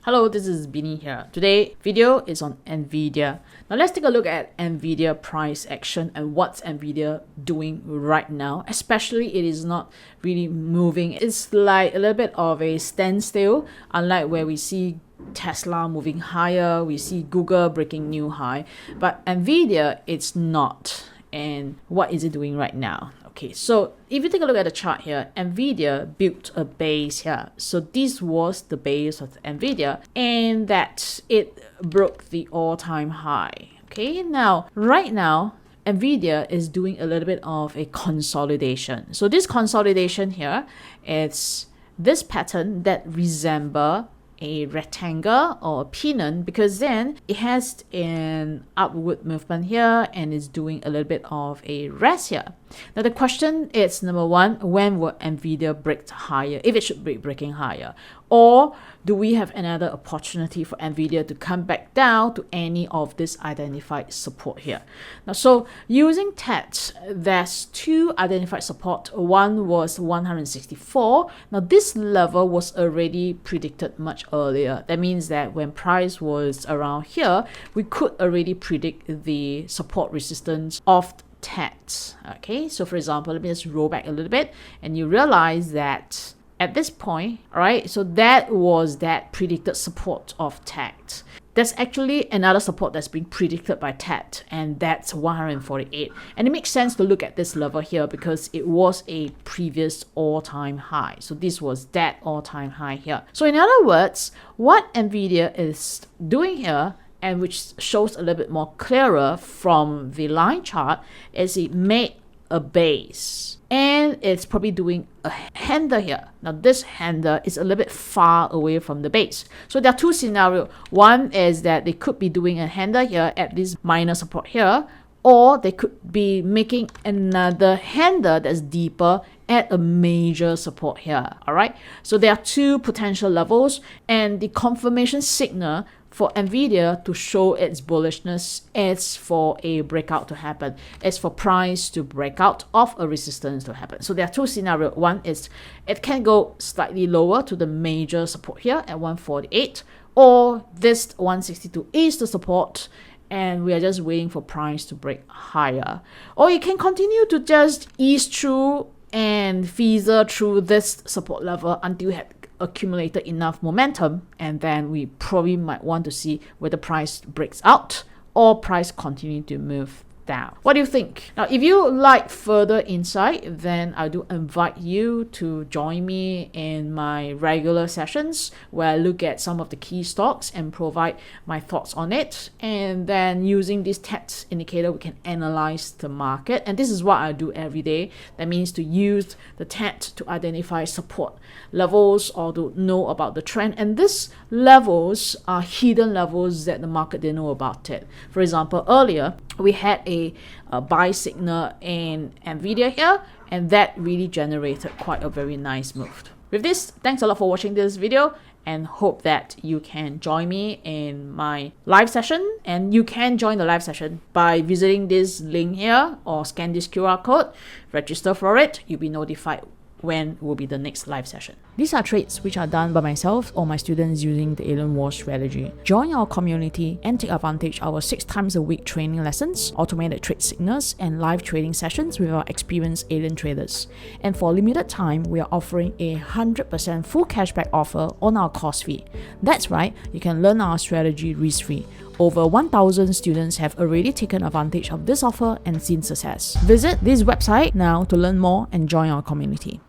Hello, this is Bini here. Today video is on Nvidia. Now let's take a look at Nvidia price action and what's Nvidia doing right now. Especially it is not really moving. It's like a little bit of a standstill, unlike where we see Tesla moving higher, we see Google breaking new high, but Nvidia it's not. And what is it doing right now? Okay, so if you take a look at the chart here, Nvidia built a base here. So this was the base of Nvidia, and that it broke the all-time high. Okay, now right now Nvidia is doing a little bit of a consolidation. So this consolidation here is this pattern that resemble a rectangle or a pennant, because then it has an upward movement here and is doing a little bit of a rest here. Now the question is, number one, when will Nvidia break higher, if it should be breaking higher? Or do we have another opportunity for Nvidia to come back down to any of this identified support here? Now, so using TET, there's two identified support. One was 164. Now this level was already predicted much earlier. That means that when price was around here, we could already predict the support resistance of TET. Okay, so for example, let me just roll back a little bit and you realize that at this point, all right, so that was that predicted support of TET. There's actually another support that's being predicted by TET, and that's 148. And it makes sense to look at this level here because it was a previous all-time high. So this was that all-time high here. So in other words, what Nvidia is doing here, and which shows a little bit more clearer from the line chart, is it made a base and it's probably doing a handle here. Now this handle is a little bit far away from the base. So there are two scenarios. One is that they could be doing a handle here at this minor support here, or they could be making another handle that's deeper at a major support here. All right, so there are two potential levels, and the confirmation signal for Nvidia to show its bullishness is for a breakout to happen. It's for price to break out of a resistance to happen. So there are two scenarios. One is it can go slightly lower to the major support here at 148, or this 162 is the support and we are just waiting for price to break higher. Or you can continue to just ease through and feather through this support level until you have accumulated enough momentum, and then we probably might want to see whether price breaks out or price continue to move down. What do you think? Now, if you like further insight, then I do invite you to join me in my regular sessions where I look at some of the key stocks and provide my thoughts on it. And then using this TET indicator, we can analyze the market. And this is what I do every day. That means to use the TET to identify support levels or to know about the trend. And these levels are hidden levels that the market didn't know about it. For example, earlier, we had a buy signal in Nvidia here, and that really generated quite a very nice move. With this, thanks a lot for watching this video, and hope that you can join me in my live session. And you can join the live session by visiting this link here or scan this QR code, register for it. You'll be notified when will be the next live session. These are trades which are done by myself or my students using the Alien War strategy. Join our community and take advantage of our 6 times a week training lessons, automated trade signals, and live trading sessions with our experienced alien traders. And for a limited time, we are offering a 100% full cashback offer on our course fee. That's right, you can learn our strategy risk-free. Over 1,000 students have already taken advantage of this offer and seen success. Visit this website now to learn more and join our community.